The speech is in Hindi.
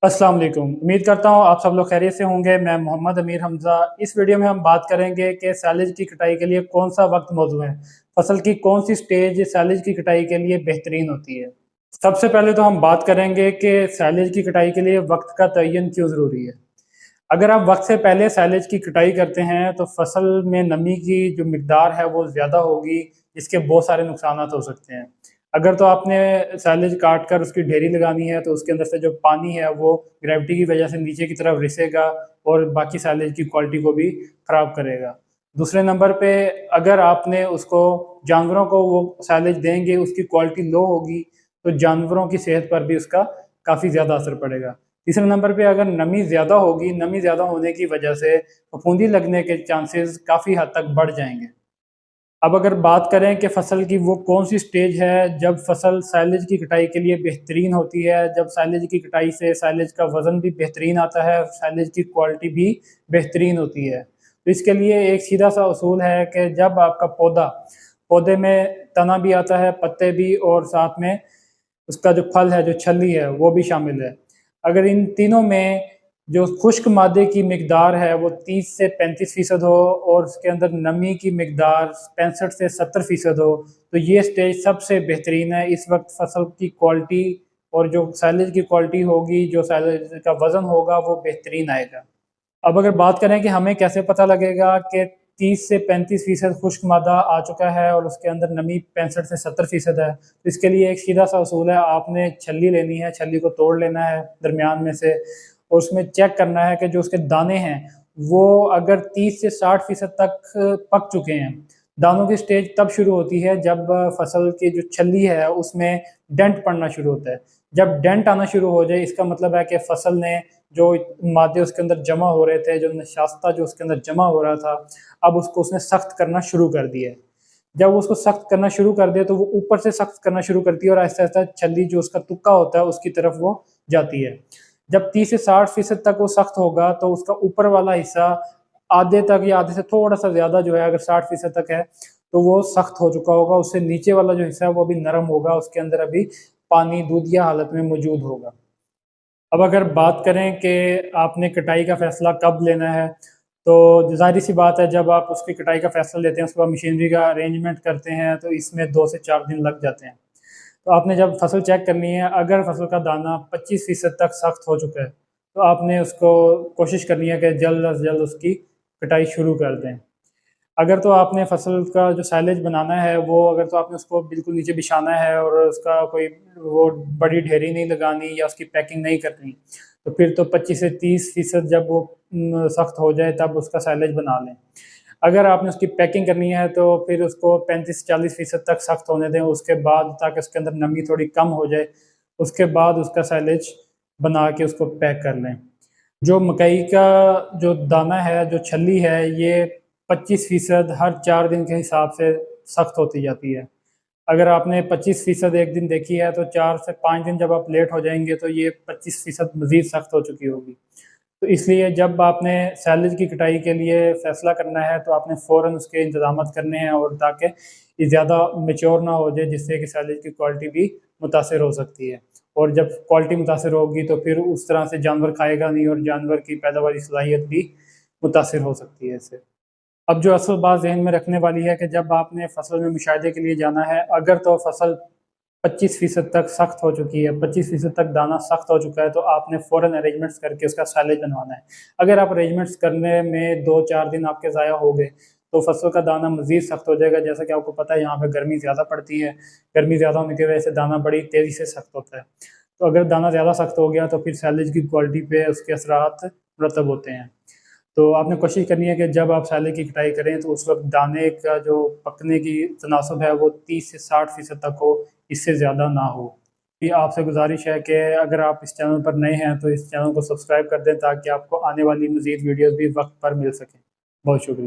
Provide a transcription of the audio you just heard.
अस्सलाम वालेकुम। उम्मीद करता हूँ आप सब लोग खैरियत से होंगे। मैं मोहम्मद अमीर हमज़ा। इस वीडियो में हम बात करेंगे कि सैलेज की कटाई के लिए कौन-सा वक़्त मौज़ू है। फसल की कौन-सी स्टेज सैलेज की कटाई के लिए बेहतरीन होती है। सबसे पहले तो हम बात करेंगे कि सैलेज की कटाई के लिए वक़्त का तयन क्यों ज़रूरी है। अगर आप वक़्त से पहले सैलेज की कटाई करते हैं तो फसल में नमी की जो मिकदार है वो ज़्यादा होगी, जिसके बहुत सारे नुकसानात हो सकते हैं। अगर तो आपने सैलेज काट कर उसकी ढेरी लगानी है तो उसके अंदर से जो पानी है वो ग्रेविटी की वजह से नीचे की तरफ रिसेगा और बाकी सैलेज की क्वालिटी को भी ख़राब करेगा। दूसरे नंबर पे अगर आपने उसको जानवरों को वो सैलेज देंगे, उसकी क्वालिटी लो होगी, तो जानवरों की सेहत पर भी उसका काफ़ी ज़्यादा असर पड़ेगा। तीसरे नंबर पे अगर नमी ज़्यादा होगी, नमी ज़्यादा होने की वजह से फफूंदी लगने के चांसेस काफ़ी हद तक बढ़ जाएँगे। अब अगर बात करें कि फसल की वो कौन-सी स्टेज है जब फसल साइलेज की कटाई के लिए बेहतरीन होती है, जब साइलेज की कटाई से साइलेज का वज़न भी बेहतरीन आता है, साइलेज की क्वालिटी भी बेहतरीन होती है। तो इसके लिए एक सीधा-सा उसूल है कि जब आपका पौधे में तना भी आता है, पत्ते भी और साथ में उसका जो फल है, जो छल्ली है, वो भी शामिल है। अगर इन तीनों में जो खुश्क मादे की मिकदार है वो 30 से 35% हो और उसके अंदर नमी की मिकदार 65 से 70% हो, तो ये स्टेज सबसे बेहतरीन है। इस वक़्त फसल की क्वालिटी और जो साइलेज की क्वालिटी होगी, जो साइलेज का वज़न होगा, वो बेहतरीन आएगा। अब अगर बात करें कि हमें कैसे पता लगेगा कि 30 से 35% खुश्क मादा आ चुका है और उसके अंदर नमी 65 से 70% है, तो इसके लिए एक सीधा-सा उसूल है, आपने छल्ली लेनी है, छल्ली को तोड़ लेना है दरमियान में से और उसमें चेक करना है कि जो उसके दाने हैं, वो अगर 30 से 60% तक पक चुके हैं। दानों की स्टेज तब शुरू होती है जब फसल की जो छल्ली है, उसमें डेंट पड़ना शुरू होता है। जब डेंट आना शुरू हो जाए, इसका मतलब है कि फसल ने जो मादे उसके अंदर जमा हो रहे थे, जो नशास्ता जो उसके अंदर जमा हो रहा था, अब उसको उसने सख्त करना शुरू कर दिया है। जब वो उसको सख्त करना शुरू कर दे, तो वो ऊपर से सख्त करना शुरू करती है और आहिस्ता-आहिस्ता छल्ली जो उसका तुक्का होता है, उसकी तरफ वो जाती है। जब 30 से 60% तक वो सख्त होगा, तो उसका ऊपर वाला हिस्सा आधे तक या आधे से थोड़ा-सा ज़्यादा जो है, अगर 60% तक है, तो वो सख्त हो चुका होगा। उससे नीचे वाला जो हिस्सा है, वो अभी नरम होगा, उसके अंदर अभी पानी दूधिया हालत में मौजूद होगा। अब अगर बात करें कि आपने कटाई का फ़ैसला कब लेना है, तो ज़ाहिर-सी बात है जब आप उसकी कटाई का फ़ैसला लेते हैं, उसके बाद मशीनरी का अरेंजमेंट करते हैं, तो इसमें 2 से 4 दिन लग जाते हैं। तो आपने जब फसल चेक करनी है, अगर फसल का दाना 25% तक सख्त हो चुका है, तो आपने उसको कोशिश करनी है कि जल्द अज़ जल्द उसकी कटाई शुरू कर दें। अगर तो आपने फसल का जो साइलेज बनाना है वो अगर तो आपने उसको बिल्कुल नीचे बिछाना है और उसका कोई वो बड़ी ढेरी नहीं लगानी या उसकी पैकिंग नहीं करनी, तो फिर तो 25 से 30% जब वो सख्त हो जाए तब उसका साइलेज बना लें। अगर आपने उसकी पैकिंग करनी है तो फिर उसको 35-40% तक सख्त होने दें, उसके बाद ताकि उसके अंदर नमी थोड़ी कम हो जाए, उसके बाद उसका साइलेज बना के उसको पैक कर लें। जो मकई का जो दाना है, जो छल्ली है, ये 25% हर 4 दिन के हिसाब से सख्त होती जाती है। अगर आपने 25% एक दिन देखी है, तो 4 से 5 दिन जब आप लेट हो जाएँगे, तो ये 25% मज़ीद सख्त हो चुकी होगी। तो इसलिए जब आपने सैलेज की कटाई के लिए फ़ैसला करना है, तो आपने फ़ौरन उसके इंतज़ामात करने हैं और ताकि ये ज़्यादा मैच्योर ना हो जाए, जिससे कि सैलेज की क्वालिटी भी मुतासिर हो सकती है। और जब क्वालिटी मुतासिर होगी, तो फिर उस तरह से जानवर खाएगा नहीं और जानवर की पैदावारी सलाहियत भी मुतासिर हो सकती है इससे। अब जो असल बात ज़हन में रखने वाली है कि जब आपने फसल में मुशाहिदे के लिए जाना है, अगर तो फसल 25% तक सख्त हो चुकी है, 25% तक दाना सख्त हो चुका है, तो आपने फ़ौरन अरेंजमेंट्स करके उसका साइलेज बनवाना है। अगर आप अरेंजमेंट्स करने में 2-4 दिन आपके ज़ाया हो गए, तो फसल का दाना मज़ीद सख्त हो जाएगा। जैसा कि आपको पता है यहाँ पे गर्मी ज़्यादा पड़ती है, गर्मी ज़्यादा होने की वजह से दाना बड़ी तेज़ी से सख्त होता है। तो अगर दाना ज़्यादा सख्त हो गया, तो फिर साइलेज की क्वालिटी पे उसके असरात मुरतब होते हैं। तो आपने कोशिश करनी है कि जब आप साले की कटाई करें तो उस वक़्त दाने का जो पकने की तनासब है वो 30 से 60% तक हो, इससे ज़्यादा ना हो। ये आपसे गुज़ारिश है कि अगर आप इस चैनल पर नए हैं तो इस चैनल को सब्सक्राइब कर दें ताकि आपको आने वाली मज़ीद वीडियोज़ भी वक़्त पर मिल सकें। बहुत शुक्रिया।